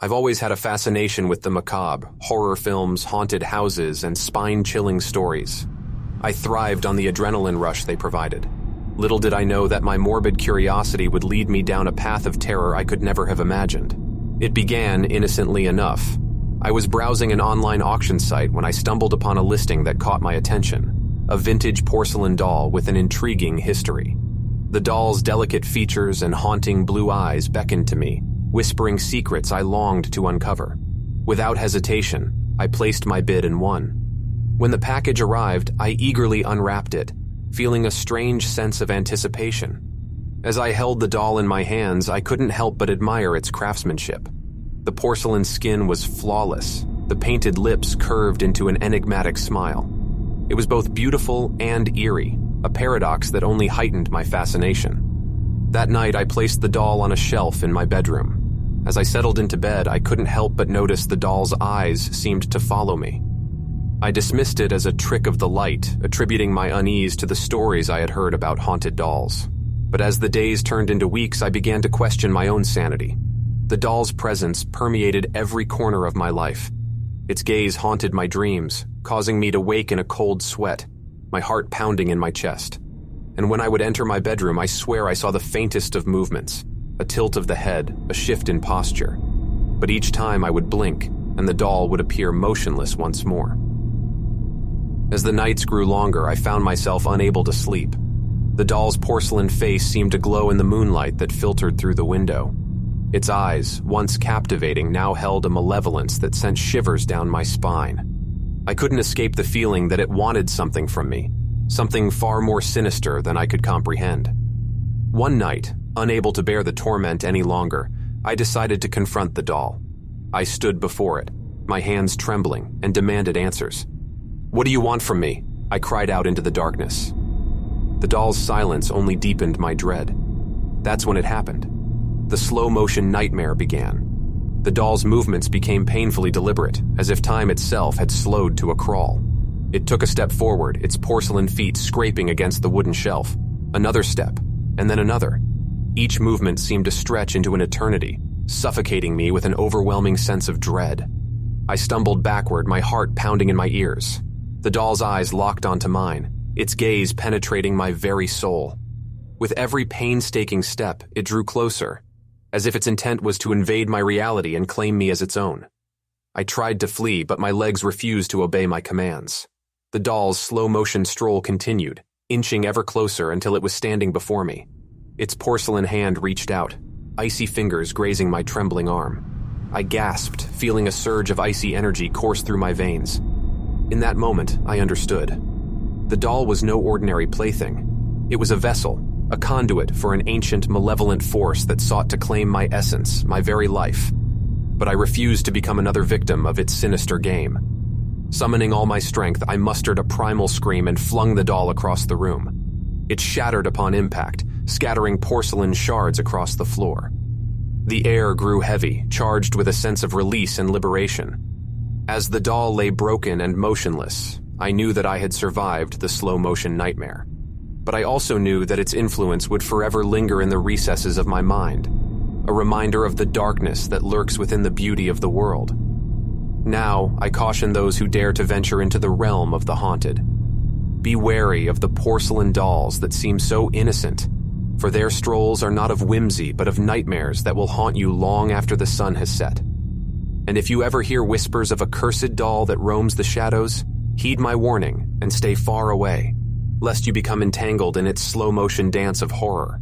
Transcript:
I've always had a fascination with the macabre, horror films, haunted houses, and spine-chilling stories. I thrived on the adrenaline rush they provided. Little did I know that my morbid curiosity would lead me down a path of terror I could never have imagined. It began innocently enough. I was browsing an online auction site when I stumbled upon a listing that caught my attention, a vintage porcelain doll with an intriguing history. The doll's delicate features and haunting blue eyes beckoned to me, whispering secrets I longed to uncover. Without hesitation, I placed my bid and won. When the package arrived, I eagerly unwrapped it, feeling a strange sense of anticipation. As I held the doll in my hands, I couldn't help but admire its craftsmanship. The porcelain skin was flawless, the painted lips curved into an enigmatic smile. It was both beautiful and eerie, a paradox that only heightened my fascination. That night, I placed the doll on a shelf in my bedroom. As I settled into bed, I couldn't help but notice the doll's eyes seemed to follow me. I dismissed it as a trick of the light, attributing my unease to the stories I had heard about haunted dolls. But as the days turned into weeks, I began to question my own sanity. The doll's presence permeated every corner of my life. Its gaze haunted my dreams, causing me to wake in a cold sweat, my heart pounding in my chest. And when I would enter my bedroom, I swear I saw the faintest of movements, a tilt of the head, a shift in posture. But each time I would blink, and the doll would appear motionless once more. As the nights grew longer, I found myself unable to sleep. The doll's porcelain face seemed to glow in the moonlight that filtered through the window. Its eyes, once captivating, now held a malevolence that sent shivers down my spine. I couldn't escape the feeling that it wanted something from me, something far more sinister than I could comprehend. One night, unable to bear the torment any longer, I decided to confront the doll. I stood before it, my hands trembling, and demanded answers. "What do you want from me?" I cried out into the darkness. The doll's silence only deepened my dread. That's when it happened. The slow-motion nightmare began. The doll's movements became painfully deliberate, as if time itself had slowed to a crawl. It took a step forward, its porcelain feet scraping against the wooden shelf. Another step, and then another. Each movement seemed to stretch into an eternity, suffocating me with an overwhelming sense of dread. I stumbled backward, my heart pounding in my ears. The doll's eyes locked onto mine, its gaze penetrating my very soul. With every painstaking step, it drew closer, as if its intent was to invade my reality and claim me as its own. I tried to flee, but my legs refused to obey my commands. The doll's slow-motion stroll continued, inching ever closer until it was standing before me. Its porcelain hand reached out, icy fingers grazing my trembling arm. I gasped, feeling a surge of icy energy course through my veins. In that moment, I understood. The doll was no ordinary plaything. It was a vessel, a conduit for an ancient, malevolent force that sought to claim my essence, my very life. But I refused to become another victim of its sinister game. Summoning all my strength, I mustered a primal scream and flung the doll across the room. It shattered upon impact, scattering porcelain shards across the floor. The air grew heavy, charged with a sense of release and liberation. As the doll lay broken and motionless, I knew that I had survived the slow-motion nightmare. But I also knew that its influence would forever linger in the recesses of my mind, a reminder of the darkness that lurks within the beauty of the world. Now, I caution those who dare to venture into the realm of the haunted. Be wary of the porcelain dolls that seem so innocent, for their strolls are not of whimsy but of nightmares that will haunt you long after the sun has set. And if you ever hear whispers of a cursed doll that roams the shadows, heed my warning and stay far away, lest you become entangled in its slow-motion dance of horror.